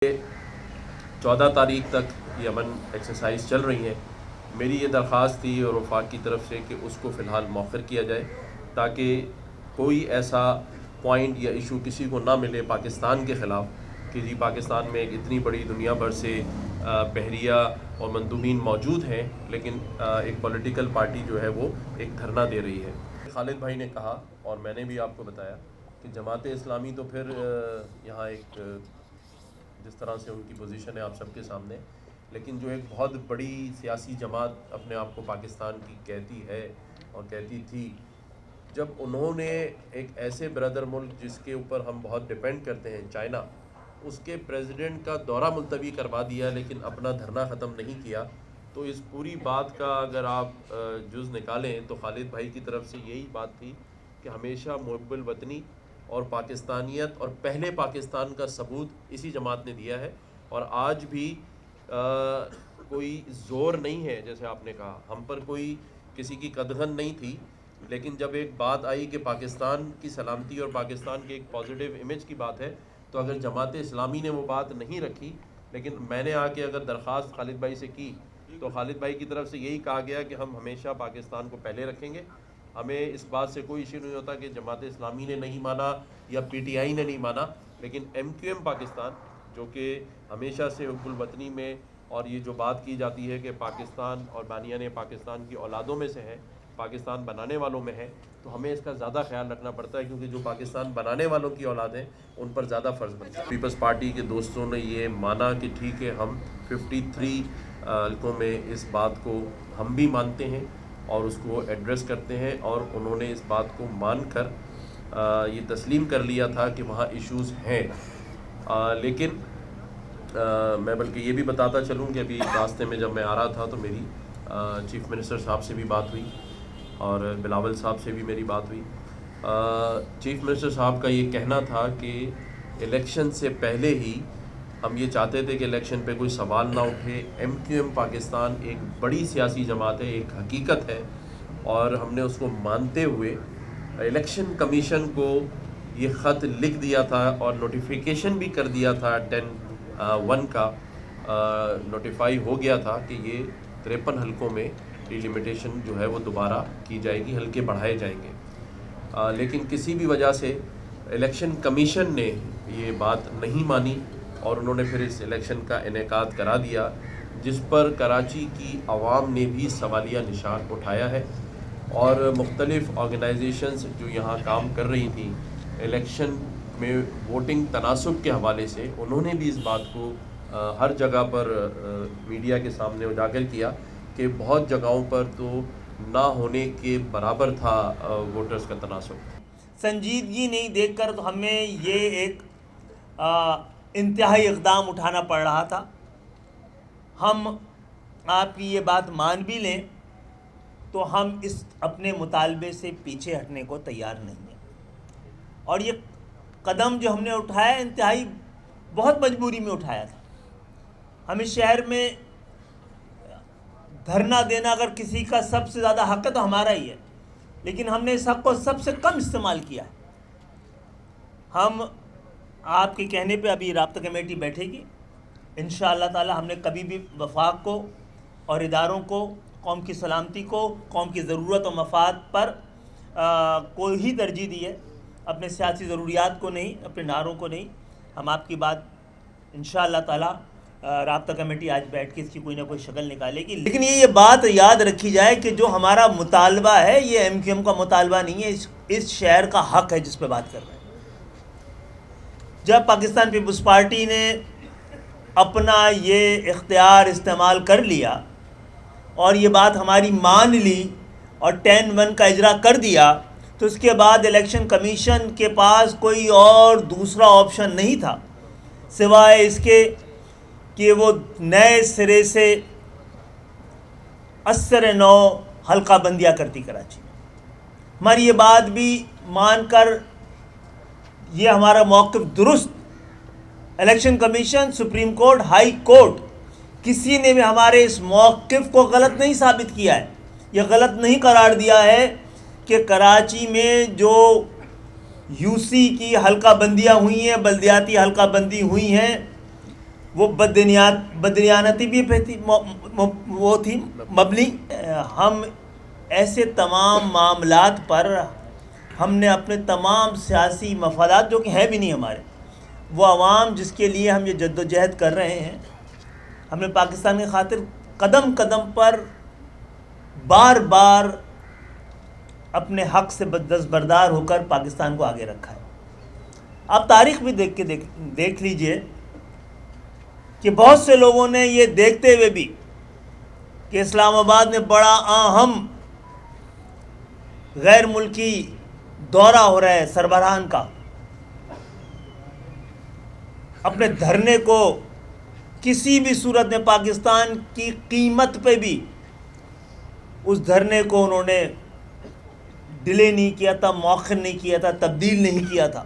14 तारीख तक ये अमन एक्सरसाइज चल रही है। मेरी ये दरख्वास्त थी और वफाक की तरफ से कि उसको फ़िलहाल मौखर किया जाए ताकि कोई ऐसा पॉइंट या इशू किसी को ना मिले पाकिस्तान के ख़िलाफ़ कि जी पाकिस्तान में एक इतनी बड़ी दुनिया भर से बहरिया और मंदूबीन मौजूद हैं, लेकिन एक पॉलिटिकल पार्टी जो है वो एक धरना दे रही है। खालिद भाई ने कहा और मैंने भी आपको बताया कि जमात इस्लामी तो फिर यहाँ एक जिस तरह से उनकी पोजीशन है आप सबके सामने, लेकिन जो एक बहुत बड़ी सियासी जमात अपने आप को पाकिस्तान की कहती है और कहती थी, जब उन्होंने एक ऐसे ब्रदर मुल्क जिसके ऊपर हम बहुत डिपेंड करते हैं, चाइना, उसके प्रेसिडेंट का दौरा मुलतवी करवा दिया लेकिन अपना धरना ख़त्म नहीं किया, तो इस पूरी बात का अगर आप जुज़ निकालें तो खालिद भाई की तरफ से यही बात थी कि हमेशा मुहब्बुल वतनी और पाकिस्तानियत और पहले पाकिस्तान का सबूत इसी जमात ने दिया है। और आज भी कोई ज़ोर नहीं है, जैसे आपने कहा, हम पर कोई किसी की कदगन नहीं थी, लेकिन जब एक बात आई कि पाकिस्तान की सलामती और पाकिस्तान के एक पॉजिटिव इमेज की बात है, तो अगर जमात इस्लामी ने वो बात नहीं रखी, लेकिन मैंने आके अगर दरख्वास्त खालिद भाई से की तो खालिद भाई की तरफ से यही कहा गया कि हम हमेशा पाकिस्तान को पहले रखेंगे। हमें इस बात से कोई इशू नहीं होता कि जमात इस्लामी ने नहीं माना या PTI ने नहीं माना, लेकिन MQM पाकिस्तान जो कि हमेशा से हुब्बुल वतनी में, और ये जो बात की जाती है कि पाकिस्तान और बानियाने पाकिस्तान की औलादों में से है, पाकिस्तान बनाने वालों में है, तो हमें इसका ज़्यादा ख्याल रखना पड़ता है क्योंकि जो पाकिस्तान बनाने वालों की औलाद हैं उन पर ज़्यादा फ़र्ज़ बनता है। पीपल्स पार्टी के दोस्तों ने ये माना कि ठीक है, हम 53 हल्कों में इस बात को हम भी मानते हैं और उसको एड्रेस करते हैं, और उन्होंने इस बात को मानकर ये तस्लीम कर लिया था कि वहाँ इश्यूज़ हैं। लेकिन मैं बल्कि ये भी बताता चलूँ कि अभी रास्ते में जब मैं आ रहा था तो मेरी चीफ़ मिनिस्टर साहब से भी बात हुई और बिलावल साहब से भी मेरी बात हुई। चीफ़ मिनिस्टर साहब का ये कहना था कि इलेक्शन से पहले ही हम ये चाहते थे कि इलेक्शन पे कोई सवाल ना उठे। MQM पाकिस्तान एक बड़ी सियासी जमात है, एक हकीकत है, और हमने उसको मानते हुए इलेक्शन कमीशन को ये ख़त लिख दिया था और नोटिफिकेशन भी कर दिया था। 10(1) का नोटिफाई हो गया था कि ये 53 हल्कों में डिलिमिटेशन जो है वो दोबारा की जाएगी, हल्के बढ़ाए जाएंगे। लेकिन किसी भी वजह से इलेक्शन कमीशन ने ये बात नहीं मानी और उन्होंने फिर इस इलेक्शन का इनेकाद करा दिया, जिस पर कराची की आवाम ने भी सवालिया निशान उठाया है। और मुख्तलिफ़ ऑर्गेनाइजेशंस जो यहाँ काम कर रही थी इलेक्शन में वोटिंग तनासुब के हवाले से, उन्होंने भी इस बात को हर जगह पर मीडिया के सामने उजागर किया कि बहुत जगहों पर तो ना होने के बराबर था वोटर्स का तनासुब। संजीदगी नहीं देखकर तो हमें ये एक इंतहाई इक़दाम उठाना पड़ रहा था। हम आपकी ये बात मान भी लें तो हम इस अपने मुतालबे से पीछे हटने को तैयार नहीं हैं, और ये कदम जो हमने उठाया इंतहाई बहुत मजबूरी में उठाया था। हम इस शहर में धरना देना अगर किसी का सबसे ज़्यादा हक़ है तो हमारा ही है, लेकिन हमने इस हक़ को सबसे कम इस्तेमाल किया है। हम आपके कहने पे अभी राब्ता कमेटी बैठेगी, इंशाअल्लाह ताला हमने कभी भी वफाक को और इदारों को, कौम की सलामती को, कौम की ज़रूरत और मफाद पर को ही तरजीह दी है, अपने सियासी ज़रूरियात को नहीं, अपने नारों को नहीं। हम आपकी बात इंशाअल्लाह ताला राब्ता कमेटी आज बैठ के इसकी कोई ना कोई शक्ल निकालेगी। लेकिन ये बात याद रखी जाए कि जो हमारा मुतालबा है ये MQM का मुतालबा नहीं है, इस शहर का हक़ है जिस पर बात कर रहे हैं। जब पाकिस्तान पीपल्स पार्टी ने अपना ये इख्तियार इस्तेमाल कर लिया और ये बात हमारी मान ली और 10(1) का इजरा कर दिया, तो उसके बाद इलेक्शन कमीशन के पास कोई और दूसरा ऑप्शन नहीं था सिवाय इसके कि वो नए सिरे से असर नौ हल्का बंदियाँ करती कराची। हमारी ये बात भी मानकर ये हमारा मौक़िफ़ दुरुस्त, election commission, supreme court, high court, किसी ने भी हमारे इस मौक़िफ़ को गलत नहीं साबित किया है। यह गलत नहीं करार दिया है कि कराची में जो UC की हल्का बंदियाँ हुई हैं, बल्दियाती हल्का बंदी हुई हैं, وہ بددیانتی بھی پہ تھی، وہ تھی مبنی۔ ہم ایسے تمام معاملات پر ہم نے اپنے تمام سیاسی مفادات، جو کہ ہیں بھی نہیں ہمارے، وہ عوام جس کے لیے ہم یہ جد و جہد کر رہے ہیں، ہم نے پاکستان کی خاطر قدم قدم پر بار بار اپنے حق سے دستبردار ہو کر پاکستان کو آگے رکھا ہے۔ آپ تاریخ بھی دیکھ لیجئے کہ بہت سے لوگوں نے یہ دیکھتے ہوئے بھی کہ اسلام آباد میں بڑا اہم غیر ملکی دورہ ہو رہا ہے سربراہان کا، اپنے دھرنے کو کسی بھی صورت میں پاکستان کی قیمت پہ بھی اس دھرنے کو انہوں نے ڈیلے نہیں کیا تھا، مؤخر نہیں کیا تھا، تبدیل نہیں کیا تھا۔